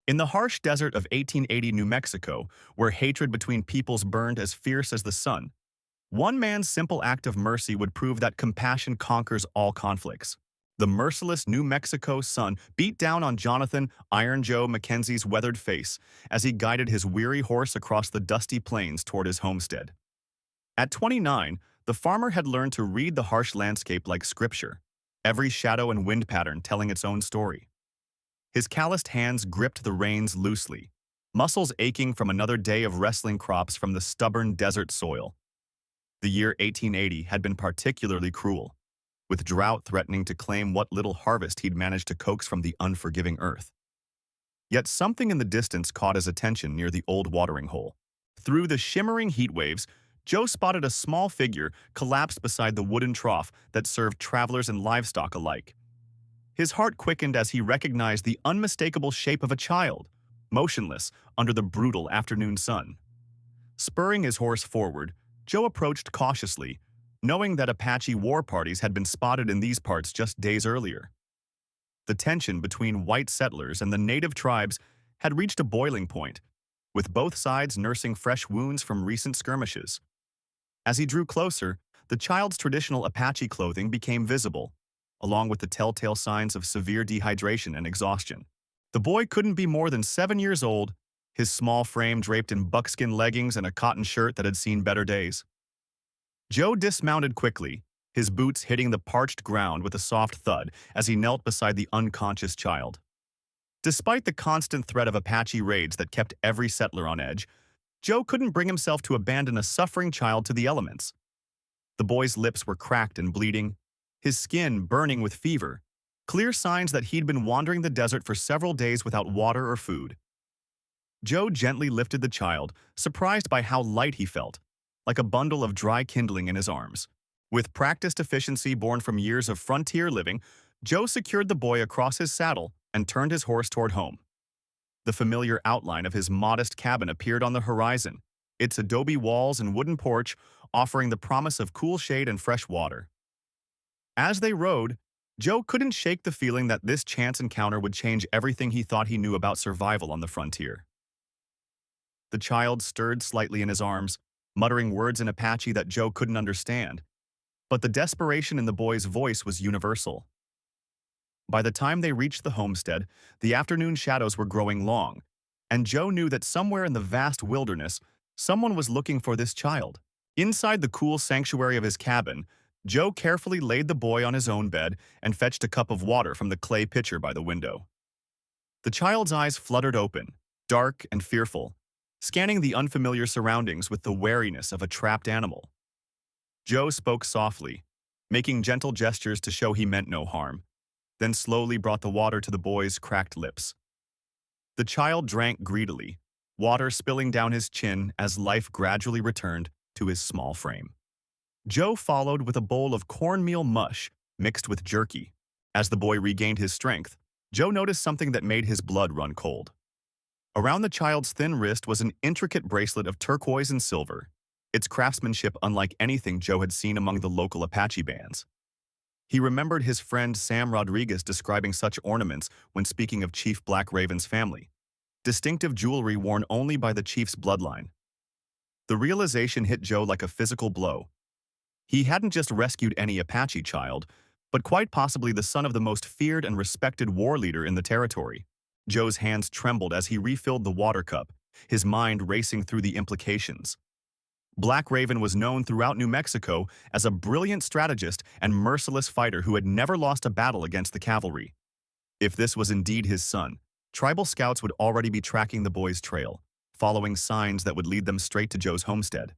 In the harsh desert of 1880 New Mexico, where hatred between peoples burned as fierce as the sun, one man's simple act of mercy would prove that compassion conquers all conflicts. The merciless New Mexico sun beat down on Jonathan Iron Joe McKenzie's weathered face as he guided his weary horse across the dusty plains toward his homestead. At 29, the farmer had learned to read the harsh landscape like scripture, every shadow and wind pattern telling its own story. His calloused hands gripped the reins loosely, muscles aching from another day of wrestling crops from the stubborn desert soil. The year 1880 had been particularly cruel, with drought threatening to claim what little harvest he'd managed to coax from the unforgiving earth. Yet something in the distance caught his attention near the old watering hole. Through the shimmering heat waves, Joe spotted a small figure collapsed beside the wooden trough that served travelers and livestock alike. His heart quickened as he recognized the unmistakable shape of a child, motionless under the brutal afternoon sun. Spurring his horse forward, Joe approached cautiously, knowing that Apache war parties had been spotted in these parts just days earlier. The tension between white settlers and the native tribes had reached a boiling point, with both sides nursing fresh wounds from recent skirmishes. As he drew closer, the child's traditional Apache clothing became visible, along with the telltale signs of severe dehydration and exhaustion. The boy couldn't be more than 7 years old, his small frame draped in buckskin leggings and a cotton shirt that had seen better days. Joe dismounted quickly, his boots hitting the parched ground with a soft thud as he knelt beside the unconscious child. Despite the constant threat of Apache raids that kept every settler on edge, Joe couldn't bring himself to abandon a suffering child to the elements. The boy's lips were cracked and bleeding, his skin burning with fever, clear signs that he'd been wandering the desert for several days without water or food. Joe gently lifted the child, surprised by how light he felt, like a bundle of dry kindling in his arms. With practiced efficiency born from years of frontier living, Joe secured the boy across his saddle and turned his horse toward home. The familiar outline of his modest cabin appeared on the horizon, its adobe walls and wooden porch offering the promise of cool shade and fresh water. As they rode, Joe couldn't shake the feeling that this chance encounter would change everything he thought he knew about survival on the frontier. The child stirred slightly in his arms, muttering words in Apache that Joe couldn't understand, but the desperation in the boy's voice was universal. By the time they reached the homestead, the afternoon shadows were growing long, and Joe knew that somewhere in the vast wilderness, someone was looking for this child. Inside the cool sanctuary of his cabin, Joe carefully laid the boy on his own bed and fetched a cup of water from the clay pitcher by the window. The child's eyes fluttered open, dark and fearful, scanning the unfamiliar surroundings with the wariness of a trapped animal. Joe spoke softly, making gentle gestures to show he meant no harm, then slowly brought the water to the boy's cracked lips. The child drank greedily, water spilling down his chin as life gradually returned to his small frame. Joe followed with a bowl of cornmeal mush mixed with jerky. As the boy regained his strength, Joe noticed something that made his blood run cold. Around the child's thin wrist was an intricate bracelet of turquoise and silver, its craftsmanship unlike anything Joe had seen among the local Apache bands. He remembered his friend Sam Rodriguez describing such ornaments when speaking of Chief Black Raven's family, distinctive jewelry worn only by the chief's bloodline. The realization hit Joe like a physical blow. He hadn't just rescued any Apache child, but quite possibly the son of the most feared and respected war leader in the territory. Joe's hands trembled as he refilled the water cup, his mind racing through the implications. Black Raven was known throughout New Mexico as a brilliant strategist and merciless fighter who had never lost a battle against the cavalry. If this was indeed his son, tribal scouts would already be tracking the boy's trail, following signs that would lead them straight to Joe's homestead.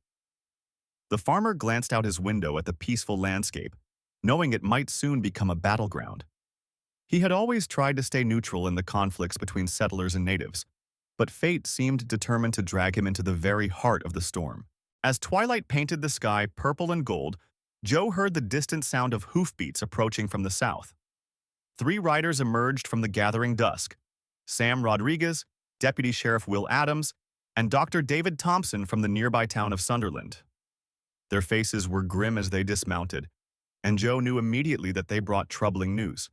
The farmer glanced out his window at the peaceful landscape, knowing it might soon become a battleground. He had always tried to stay neutral in the conflicts between settlers and natives, but fate seemed determined to drag him into the very heart of the storm. As twilight painted the sky purple and gold, Joe heard the distant sound of hoofbeats approaching from the south. 3 riders emerged from the gathering dusk: Sam Rodriguez, Deputy Sheriff Will Adams, and Dr. David Thompson from the nearby town of Sunderland. Their faces were grim as they dismounted, and Joe knew immediately that they brought troubling news.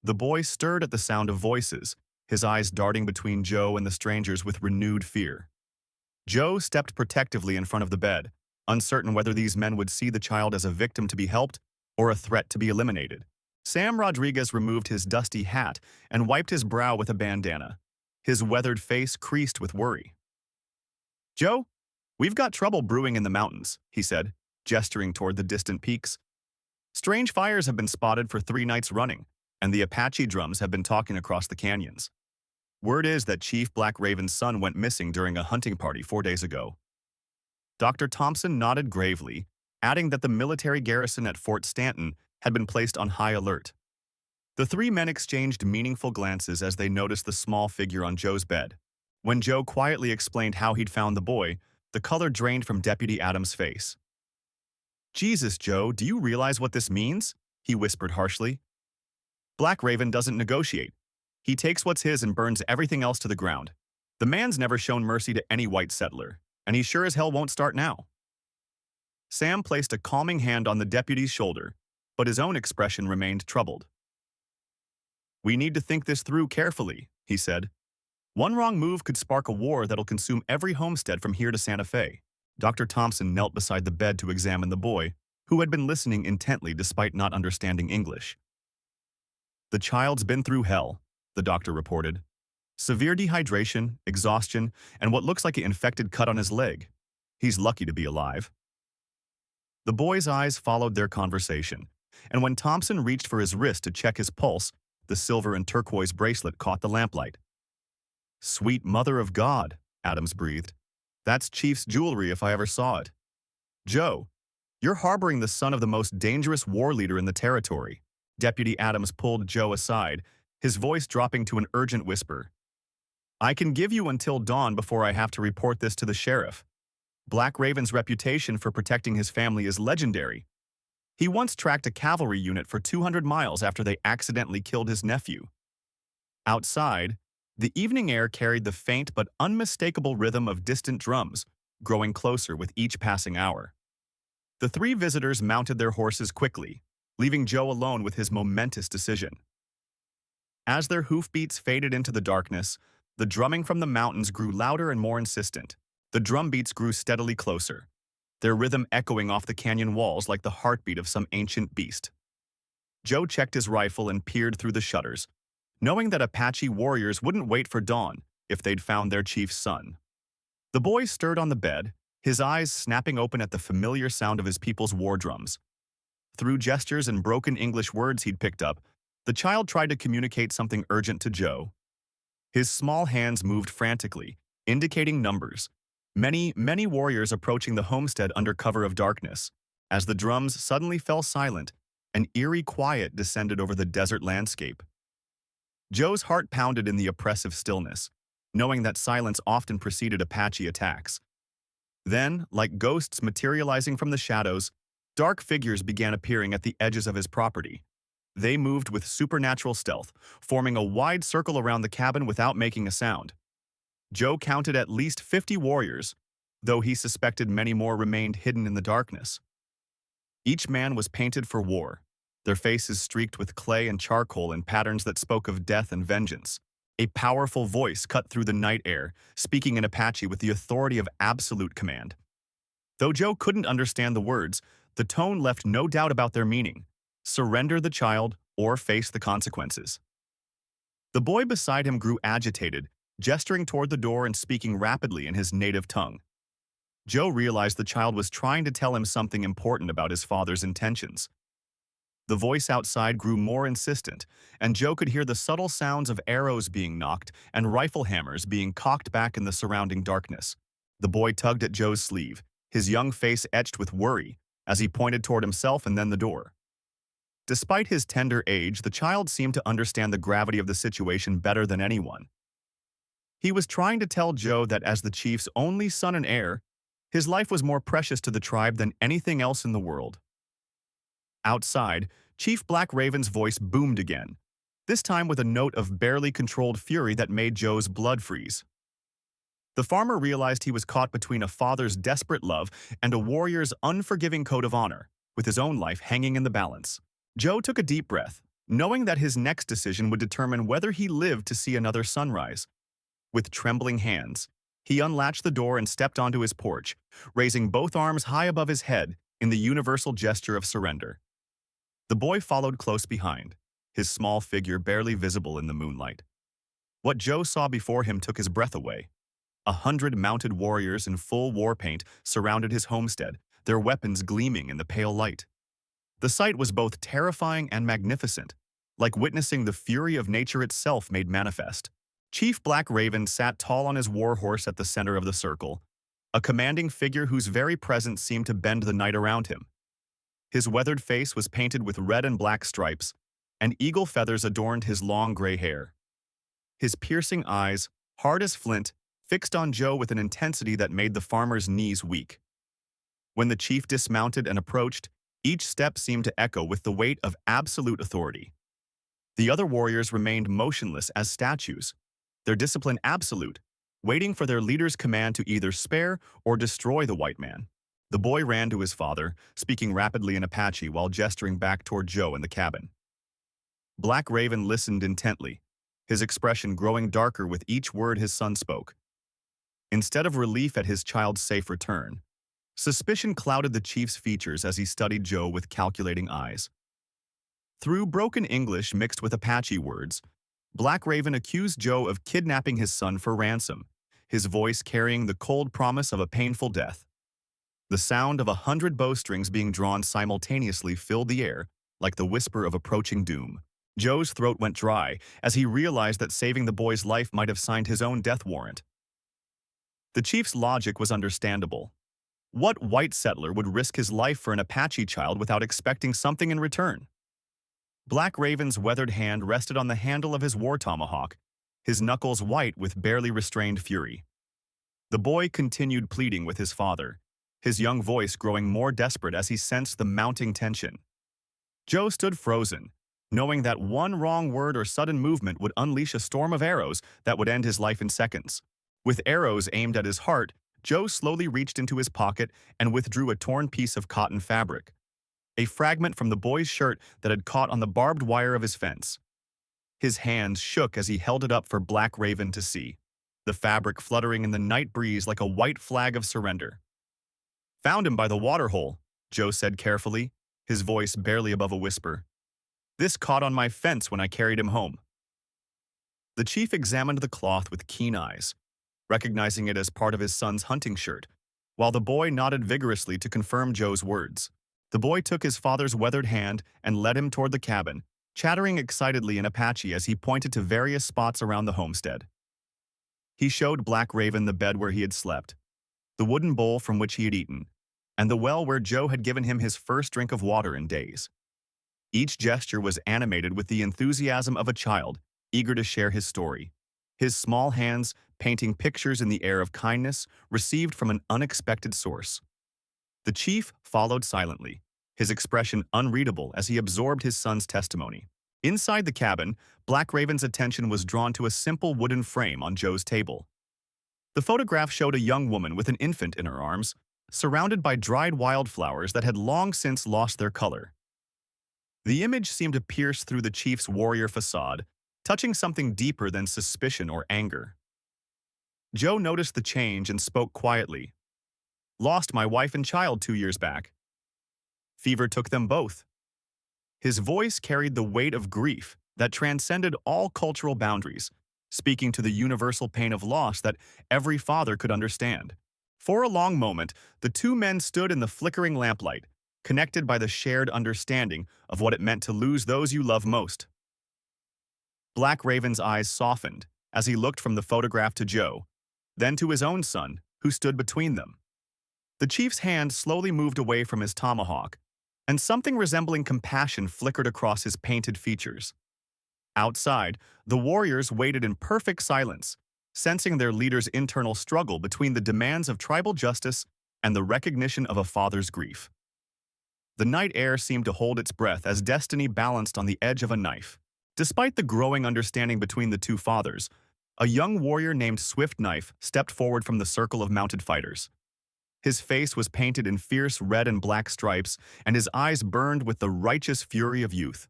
The boy stirred at the sound of voices, his eyes darting between Joe and the strangers with renewed fear. Joe stepped protectively in front of the bed, uncertain whether these men would see the child as a victim to be helped or a threat to be eliminated. Sam Rodriguez removed his dusty hat and wiped his brow with a bandana. His weathered face creased with worry. "Joe, we've got trouble brewing in the mountains," he said, gesturing toward the distant peaks. "Strange fires have been spotted for 3 nights running, and the Apache drums have been talking across the canyons. Word is that Chief Black Raven's son went missing during a hunting party 4 days ago." Dr. Thompson nodded gravely, adding that the military garrison at Fort Stanton had been placed on high alert. The 3 men exchanged meaningful glances as they noticed the small figure on Joe's bed. When Joe quietly explained how he'd found the boy, the color drained from Deputy Adams' face. "Jesus, Joe, do you realize what this means?" he whispered harshly. "Black Raven doesn't negotiate. He takes what's his and burns everything else to the ground. The man's never shown mercy to any white settler, and he sure as hell won't start now." Sam placed a calming hand on the deputy's shoulder, but his own expression remained troubled. "We need to think this through carefully," he said. "One wrong move could spark a war that'll consume every homestead from here to Santa Fe." Dr. Thompson knelt beside the bed to examine the boy, who had been listening intently despite not understanding English. "The child's been through hell," the doctor reported. "Severe dehydration, exhaustion, and what looks like an infected cut on his leg. He's lucky to be alive." The boy's eyes followed their conversation, and when Thompson reached for his wrist to check his pulse, the silver and turquoise bracelet caught the lamplight. "Sweet Mother of God," Adams breathed. "That's Chief's jewelry if I ever saw it. Joe, you're harboring the son of the most dangerous war leader in the territory." Deputy Adams pulled Joe aside, his voice dropping to an urgent whisper. "I can give you until dawn before I have to report this to the sheriff. Black Raven's reputation for protecting his family is legendary. He once tracked a cavalry unit for 200 miles after they accidentally killed his nephew." Outside, the evening air carried the faint but unmistakable rhythm of distant drums, growing closer with each passing hour. The 3 visitors mounted their horses quickly, leaving Joe alone with his momentous decision. As their hoofbeats faded into the darkness, the drumming from the mountains grew louder and more insistent. The drum beats grew steadily closer, their rhythm echoing off the canyon walls like the heartbeat of some ancient beast. Joe checked his rifle and peered through the shutters, knowing that Apache warriors wouldn't wait for dawn if they'd found their chief's son. The boy stirred on the bed, his eyes snapping open at the familiar sound of his people's war drums. Through gestures and broken English words he'd picked up, the child tried to communicate something urgent to Joe. His small hands moved frantically, indicating numbers. Many warriors approaching the homestead under cover of darkness. As the drums suddenly fell silent, an eerie quiet descended over the desert landscape. Joe's heart pounded in the oppressive stillness, knowing that silence often preceded Apache attacks. Then, like ghosts materializing from the shadows, dark figures began appearing at the edges of his property. They moved with supernatural stealth, forming a wide circle around the cabin without making a sound. Joe counted at least 50 warriors, though he suspected many more remained hidden in the darkness. Each man was painted for war, their faces streaked with clay and charcoal in patterns that spoke of death and vengeance. A powerful voice cut through the night air, speaking in Apache with the authority of absolute command. Though Joe couldn't understand the words, the tone left no doubt about their meaning. Surrender the child or face the consequences. The boy beside him grew agitated, gesturing toward the door and speaking rapidly in his native tongue. Joe realized the child was trying to tell him something important about his father's intentions. The voice outside grew more insistent, and Joe could hear the subtle sounds of arrows being nocked and rifle hammers being cocked back in the surrounding darkness. The boy tugged at Joe's sleeve, his young face etched with worry, as he pointed toward himself and then the door. Despite his tender age, the child seemed to understand the gravity of the situation better than anyone. He was trying to tell Joe that as the chief's only son and heir, his life was more precious to the tribe than anything else in the world. Outside, Chief Black Raven's voice boomed again, this time with a note of barely controlled fury that made Joe's blood freeze. The farmer realized he was caught between a father's desperate love and a warrior's unforgiving code of honor, with his own life hanging in the balance. Joe took a deep breath, knowing that his next decision would determine whether he lived to see another sunrise. With trembling hands, he unlatched the door and stepped onto his porch, raising both arms high above his head in the universal gesture of surrender. The boy followed close behind, his small figure barely visible in the moonlight. What Joe saw before him took his breath away. 100 mounted warriors in full war paint surrounded his homestead, their weapons gleaming in the pale light. The sight was both terrifying and magnificent, like witnessing the fury of nature itself made manifest. Chief Black Raven sat tall on his war horse at the center of the circle, a commanding figure whose very presence seemed to bend the night around him. His weathered face was painted with red and black stripes, and eagle feathers adorned his long gray hair. His piercing eyes, hard as flint, fixed on Joe with an intensity that made the farmer's knees weak. When the chief dismounted and approached, each step seemed to echo with the weight of absolute authority. The other warriors remained motionless as statues, their discipline absolute, waiting for their leader's command to either spare or destroy the white man. The boy ran to his father, speaking rapidly in Apache while gesturing back toward Joe in the cabin. Black Raven listened intently, his expression growing darker with each word his son spoke. Instead of relief at his child's safe return, suspicion clouded the chief's features as he studied Joe with calculating eyes. Through broken English mixed with Apache words, Black Raven accused Joe of kidnapping his son for ransom, his voice carrying the cold promise of a painful death. The sound of 100 bowstrings being drawn simultaneously filled the air, like the whisper of approaching doom. Joe's throat went dry as he realized that saving the boy's life might have signed his own death warrant. The chief's logic was understandable. What white settler would risk his life for an Apache child without expecting something in return? Black Raven's weathered hand rested on the handle of his war tomahawk, his knuckles white with barely restrained fury. The boy continued pleading with his father, his young voice growing more desperate as he sensed the mounting tension. Joe stood frozen, knowing that one wrong word or sudden movement would unleash a storm of arrows that would end his life in seconds. With arrows aimed at his heart, Joe slowly reached into his pocket and withdrew a torn piece of cotton fabric, a fragment from the boy's shirt that had caught on the barbed wire of his fence. His hands shook as he held it up for Black Raven to see, the fabric fluttering in the night breeze like a white flag of surrender. "Found him by the waterhole," Joe said carefully, his voice barely above a whisper. "This caught on my fence when I carried him home." The chief examined the cloth with keen eyes, recognizing it as part of his son's hunting shirt, while the boy nodded vigorously to confirm Joe's words. The boy took his father's weathered hand and led him toward the cabin, chattering excitedly in Apache as he pointed to various spots around the homestead. He showed Black Raven the bed where he had slept, the wooden bowl from which he had eaten, and the well where Joe had given him his first drink of water in days. Each gesture was animated with the enthusiasm of a child, eager to share his story, his small hands painting pictures in the air of kindness received from an unexpected source. The chief followed silently, his expression unreadable as he absorbed his son's testimony. Inside the cabin, Black Raven's attention was drawn to a simple wooden frame on Joe's table. The photograph showed a young woman with an infant in her arms, surrounded by dried wildflowers that had long since lost their color. The image seemed to pierce through the chief's warrior facade, touching something deeper than suspicion or anger. Joe noticed the change and spoke quietly. "Lost my wife and child 2 years back. Fever took them both." His voice carried the weight of grief that transcended all cultural boundaries, speaking to the universal pain of loss that every father could understand. For a long moment, the two men stood in the flickering lamplight, connected by the shared understanding of what it meant to lose those you love most. Black Raven's eyes softened as he looked from the photograph to Joe, then to his own son, who stood between them. The chief's hand slowly moved away from his tomahawk, and something resembling compassion flickered across his painted features. Outside, the warriors waited in perfect silence, sensing their leader's internal struggle between the demands of tribal justice and the recognition of a father's grief. The night air seemed to hold its breath as destiny balanced on the edge of a knife. Despite the growing understanding between the two fathers, a young warrior named Swift Knife stepped forward from the circle of mounted fighters. His face was painted in fierce red and black stripes, and his eyes burned with the righteous fury of youth.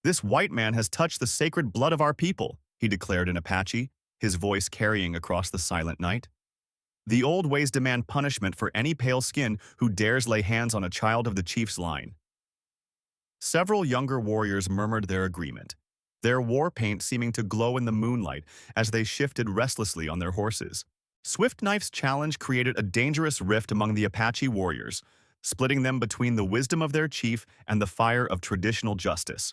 "This white man has touched the sacred blood of our people," he declared in Apache, his voice carrying across the silent night. "The old ways demand punishment for any pale skin who dares lay hands on a child of the chief's line." Several younger warriors murmured their agreement, their war paint seeming to glow in the moonlight as they shifted restlessly on their horses. Swift Knife's challenge created a dangerous rift among the Apache warriors, splitting them between the wisdom of their chief and the fire of traditional justice.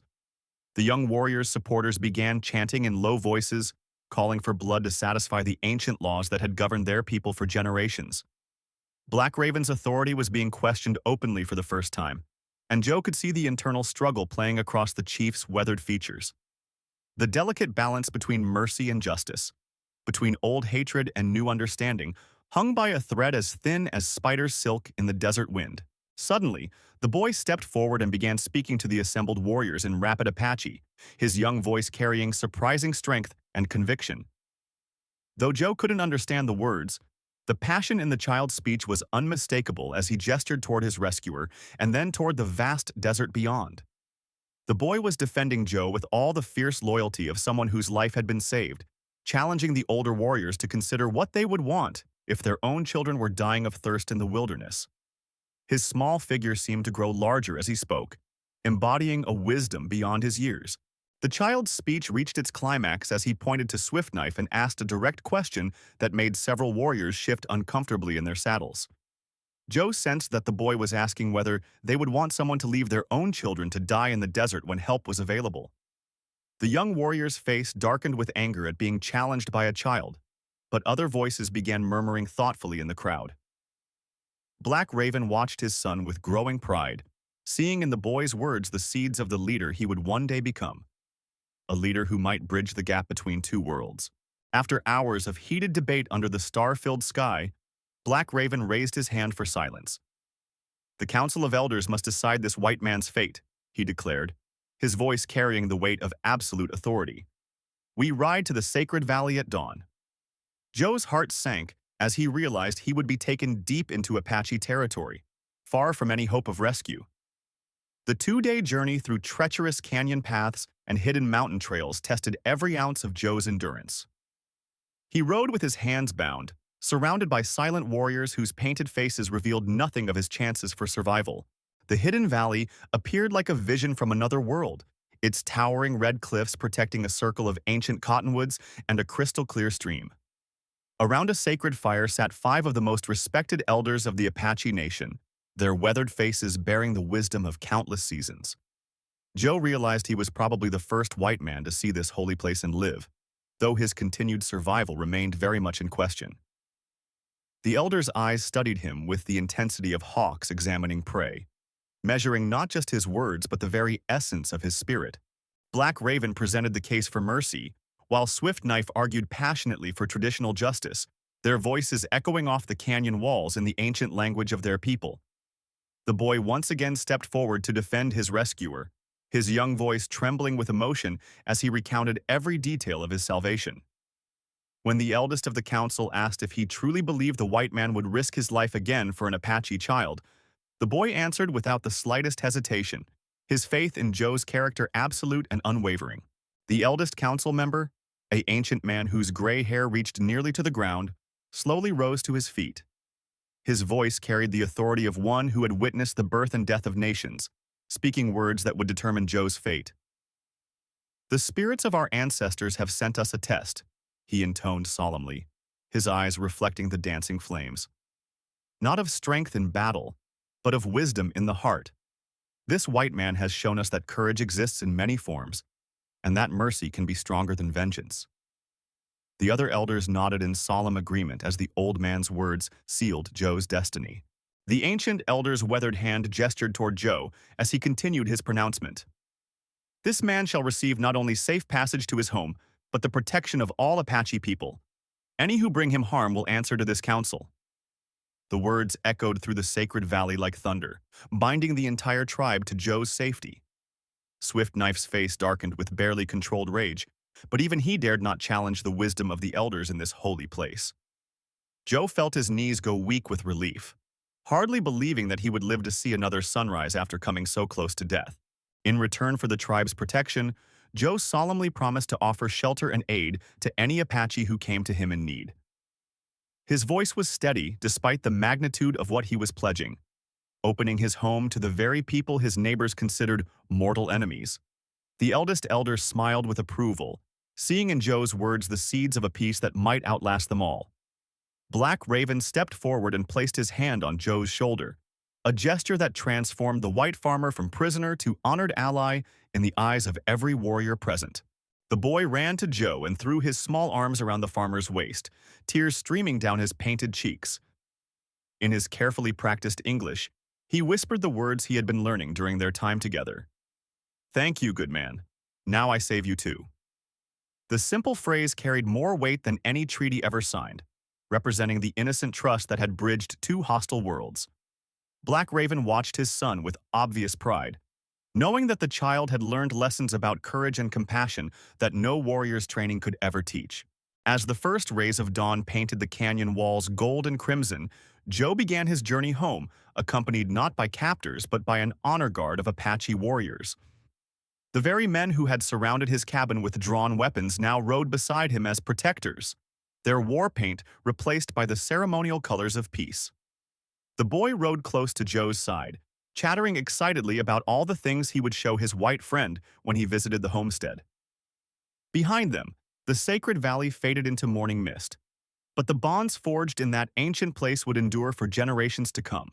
The young warriors' supporters began chanting in low voices, calling for blood to satisfy the ancient laws that had governed their people for generations. Black Raven's authority was being questioned openly for the first time, and Joe could see the internal struggle playing across the chief's weathered features. The delicate balance between mercy and justice, between old hatred and new understanding, hung by a thread as thin as spider's silk in the desert wind. Suddenly, the boy stepped forward and began speaking to the assembled warriors in rapid Apache, his young voice carrying surprising strength and conviction. Though Joe couldn't understand the words, the passion in the child's speech was unmistakable as he gestured toward his rescuer and then toward the vast desert beyond. The boy was defending Joe with all the fierce loyalty of someone whose life had been saved, challenging the older warriors to consider what they would want if their own children were dying of thirst in the wilderness. His small figure seemed to grow larger as he spoke, embodying a wisdom beyond his years. The child's speech reached its climax as he pointed to Swift Knife and asked a direct question that made several warriors shift uncomfortably in their saddles. Joe sensed that the boy was asking whether they would want someone to leave their own children to die in the desert when help was available. The young warrior's face darkened with anger at being challenged by a child, but other voices began murmuring thoughtfully in the crowd. Black Raven watched his son with growing pride, seeing in the boy's words the seeds of the leader he would one day become. A leader who might bridge the gap between two worlds. After hours of heated debate under the star-filled sky, Black Raven raised his hand for silence. "The Council of Elders must decide this white man's fate," he declared, his voice carrying the weight of absolute authority. "We ride to the sacred valley at dawn." Joe's heart sank as he realized he would be taken deep into Apache territory, far from any hope of rescue. The 2-day journey through treacherous canyon paths and hidden mountain trails tested every ounce of Joe's endurance. He rode with his hands bound, surrounded by silent warriors whose painted faces revealed nothing of his chances for survival. The hidden valley appeared like a vision from another world, its towering red cliffs protecting a circle of ancient cottonwoods and a crystal-clear stream. Around a sacred fire sat 5 of the most respected elders of the Apache Nation, their weathered faces bearing the wisdom of countless seasons. Joe realized he was probably the first white man to see this holy place and live, though his continued survival remained very much in question. The elder's eyes studied him with the intensity of hawks examining prey, measuring not just his words but the very essence of his spirit. Black Raven presented the case for mercy, while Swift Knife argued passionately for traditional justice, their voices echoing off the canyon walls in the ancient language of their people. The boy once again stepped forward to defend his rescuer, his young voice trembling with emotion as he recounted every detail of his salvation. When the eldest of the council asked if he truly believed the white man would risk his life again for an Apache child, the boy answered without the slightest hesitation, his faith in Joe's character absolute and unwavering. The eldest council member, an ancient man whose gray hair reached nearly to the ground, slowly rose to his feet. His voice carried the authority of one who had witnessed the birth and death of nations, speaking words that would determine Joe's fate. "The spirits of our ancestors have sent us a test," he intoned solemnly, his eyes reflecting the dancing flames. "Not of strength in battle, but of wisdom in the heart. This white man has shown us that courage exists in many forms, and that mercy can be stronger than vengeance." The other elders nodded in solemn agreement as the old man's words sealed Joe's destiny. The ancient elder's weathered hand gestured toward Joe as he continued his pronouncement. "This man shall receive not only safe passage to his home, but the protection of all Apache people. Any who bring him harm will answer to this council." The words echoed through the sacred valley like thunder, binding the entire tribe to Joe's safety. Swift Knife's face darkened with barely controlled rage, but even he dared not challenge the wisdom of the elders in this holy place. Joe felt his knees go weak with relief, hardly believing that he would live to see another sunrise after coming so close to death. In return for the tribe's protection, Joe solemnly promised to offer shelter and aid to any Apache who came to him in need. His voice was steady despite the magnitude of what he was pledging, opening his home to the very people his neighbors considered mortal enemies. The eldest elder smiled with approval, seeing in Joe's words the seeds of a peace that might outlast them all. Black Raven stepped forward and placed his hand on Joe's shoulder, a gesture that transformed the white farmer from prisoner to honored ally in the eyes of every warrior present. The boy ran to Joe and threw his small arms around the farmer's waist, tears streaming down his painted cheeks. In his carefully practiced English, he whispered the words he had been learning during their time together. "Thank you, good man. Now I save you too." The simple phrase carried more weight than any treaty ever signed, representing the innocent trust that had bridged two hostile worlds. Black Raven watched his son with obvious pride, knowing that the child had learned lessons about courage and compassion that no warrior's training could ever teach. As the first rays of dawn painted the canyon walls gold and crimson, Joe began his journey home, accompanied not by captors but by an honor guard of Apache warriors. The very men who had surrounded his cabin with drawn weapons now rode beside him as protectors, their war paint replaced by the ceremonial colors of peace. The boy rode close to Joe's side, chattering excitedly about all the things he would show his white friend when he visited the homestead. Behind them, the sacred valley faded into morning mist, but the bonds forged in that ancient place would endure for generations to come.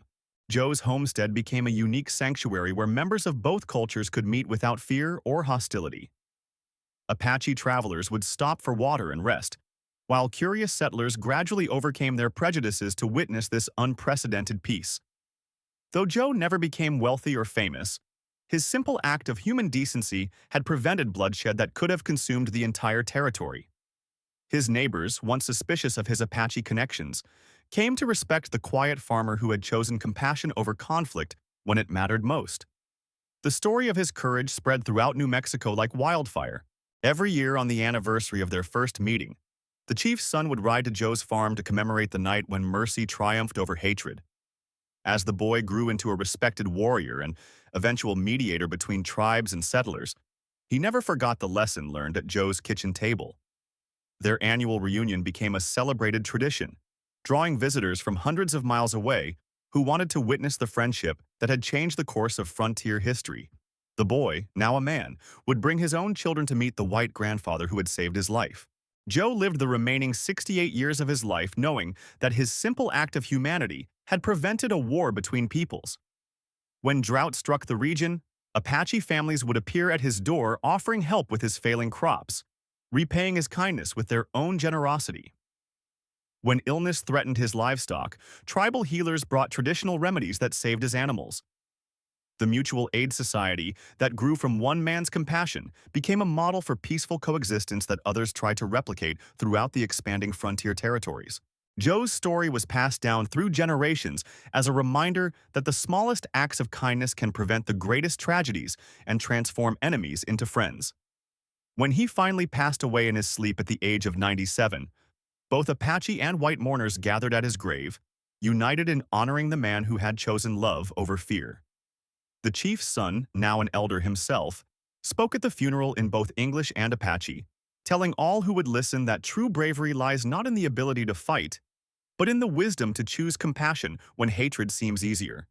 Joe's homestead became a unique sanctuary where members of both cultures could meet without fear or hostility. Apache travelers would stop for water and rest, while curious settlers gradually overcame their prejudices to witness this unprecedented peace. Though Joe never became wealthy or famous, his simple act of human decency had prevented bloodshed that could have consumed the entire territory. His neighbors, once suspicious of his Apache connections, came to respect the quiet farmer who had chosen compassion over conflict when it mattered most. The story of his courage spread throughout New Mexico like wildfire. Every year on the anniversary of their first meeting, the chief's son would ride to Joe's farm to commemorate the night when mercy triumphed over hatred. As the boy grew into a respected warrior and eventual mediator between tribes and settlers, he never forgot the lesson learned at Joe's kitchen table. Their annual reunion became a celebrated tradition, drawing visitors from hundreds of miles away who wanted to witness the friendship that had changed the course of frontier history. The boy, now a man, would bring his own children to meet the white grandfather who had saved his life. Joe lived the remaining 68 years of his life knowing that his simple act of humanity had prevented a war between peoples. When drought struck the region, Apache families would appear at his door offering help with his failing crops, repaying his kindness with their own generosity. When illness threatened his livestock, tribal healers brought traditional remedies that saved his animals. The mutual aid society that grew from one man's compassion became a model for peaceful coexistence that others tried to replicate throughout the expanding frontier territories. Joe's story was passed down through generations as a reminder that the smallest acts of kindness can prevent the greatest tragedies and transform enemies into friends. When he finally passed away in his sleep at the age of 97, both Apache and white mourners gathered at his grave, united in honoring the man who had chosen love over fear. The chief's son, now an elder himself, spoke at the funeral in both English and Apache, telling all who would listen that true bravery lies not in the ability to fight, but in the wisdom to choose compassion when hatred seems easier.